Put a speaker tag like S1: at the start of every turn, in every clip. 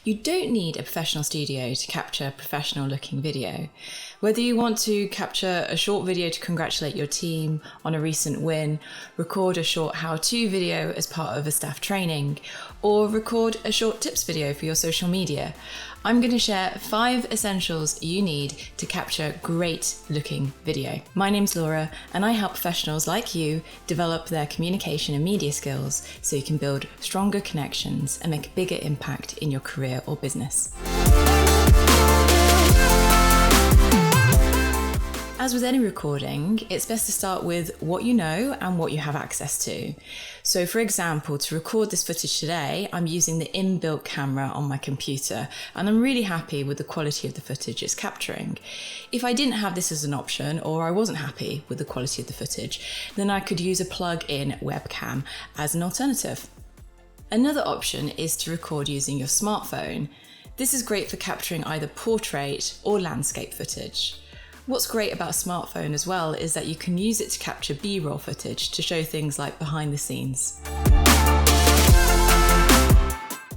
S1: You don't need a professional studio to capture professional looking video. Whether you want to capture a short video to congratulate your team on a recent win, record a short how-to video as part of a staff training, or record a short tips video for your social media, I'm going to share 5 essentials you need to capture great looking video. My name's Laura, and I help professionals like you develop their communication and media skills so you can build stronger connections and make a bigger impact in your career or business. As with any recording, it's best to start with what you know and what you have access to. So for example, to record this footage today, I'm using the inbuilt camera on my computer, and I'm really happy with the quality of the footage it's capturing. If I didn't have this as an option, or I wasn't happy with the quality of the footage, then I could use a plug-in webcam as an alternative. Another option is to record using your smartphone. This is great for capturing either portrait or landscape footage. What's great about a smartphone as well is that you can use it to capture B-roll footage to show things like behind the scenes.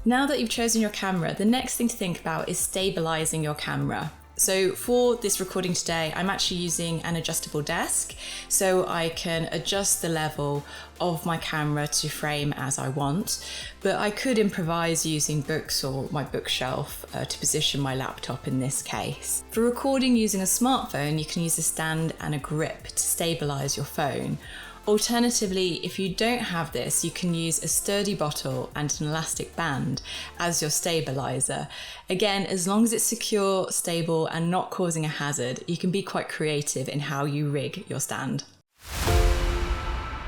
S1: Now that you've chosen your camera, the next thing to think about is stabilizing your camera. So for this recording today, I'm actually using an adjustable desk so I can adjust the level of my camera to frame as I want, but I could improvise using books or my bookshelf to position my laptop in this case. For recording using a smartphone, you can use a stand and a grip to stabilize your phone. Alternatively, if you don't have this, you can use a sturdy bottle and an elastic band as your stabilizer. Again, as long as it's secure, stable, and not causing a hazard, you can be quite creative in how you rig your stand.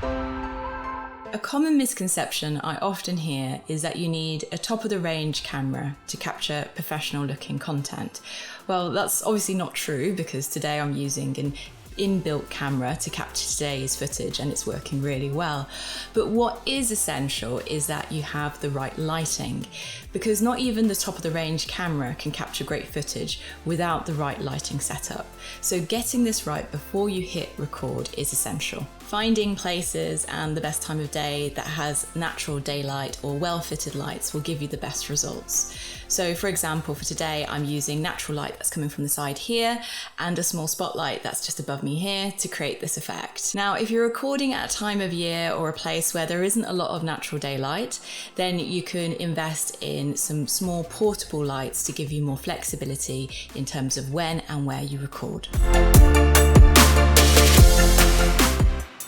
S1: A common misconception I often hear is that you need a top-of-the-range camera to capture professional-looking content. Well, that's obviously not true because today I'm using an inbuilt camera to capture today's footage and it's working really well. But what is essential is that you have the right lighting, because not even the top of the range camera can capture great footage without the right lighting setup. So getting this right before you hit record is essential. Finding places and the best time of day that has natural daylight or well-fitted lights will give you the best results. So for example, for today, I'm using natural light that's coming from the side here and a small spotlight that's just above me here to create this effect. Now, if you're recording at a time of year or a place where there isn't a lot of natural daylight, then you can invest in some small portable lights to give you more flexibility in terms of when and where you record.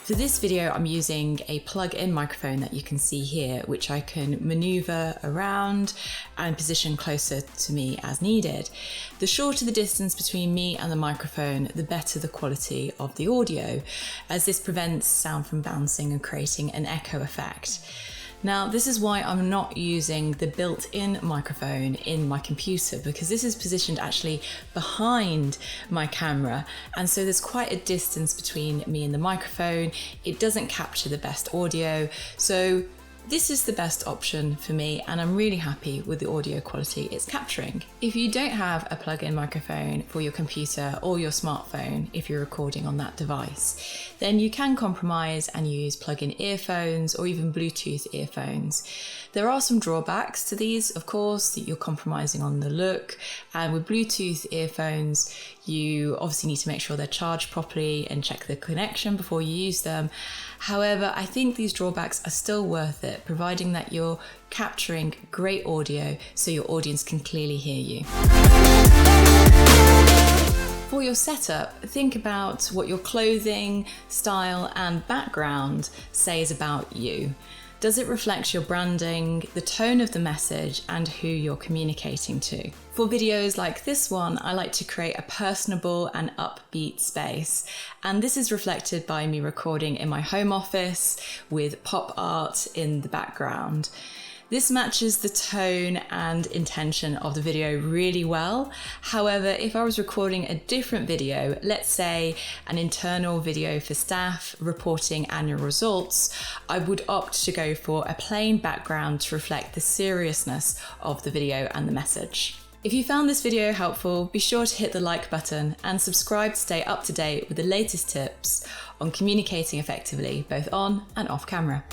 S1: For this video, I'm using a plug-in microphone that you can see here, which I can maneuver around and position closer to me as needed. The shorter the distance between me and the microphone, the better the quality of the audio, as this prevents sound from bouncing and creating an echo effect. Now, this is why I'm not using the built-in microphone in my computer, because this is positioned actually behind my camera, and so there's quite a distance between me and the microphone. It doesn't capture the best audio, so this is the best option for me, and I'm really happy with the audio quality it's capturing. If you don't have a plug-in microphone for your computer or your smartphone, if you're recording on that device, then you can compromise and use plug-in earphones or even Bluetooth earphones. There are some drawbacks to these, of course, that you're compromising on the look, and with Bluetooth earphones, you obviously need to make sure they're charged properly and check the connection before you use them. However, I think these drawbacks are still worth it, providing that you're capturing great audio so your audience can clearly hear you. For your setup, think about what your clothing, style, and background says about you. Does it reflect your branding, the tone of the message, and who you're communicating to? For videos like this one, I like to create a personable and upbeat space. And this is reflected by me recording in my home office with pop art in the background. This matches the tone and intention of the video really well. However, if I was recording a different video, let's say an internal video for staff reporting annual results, I would opt to go for a plain background to reflect the seriousness of the video and the message. If you found this video helpful, be sure to hit the like button and subscribe to stay up to date with the latest tips on communicating effectively, both on and off camera.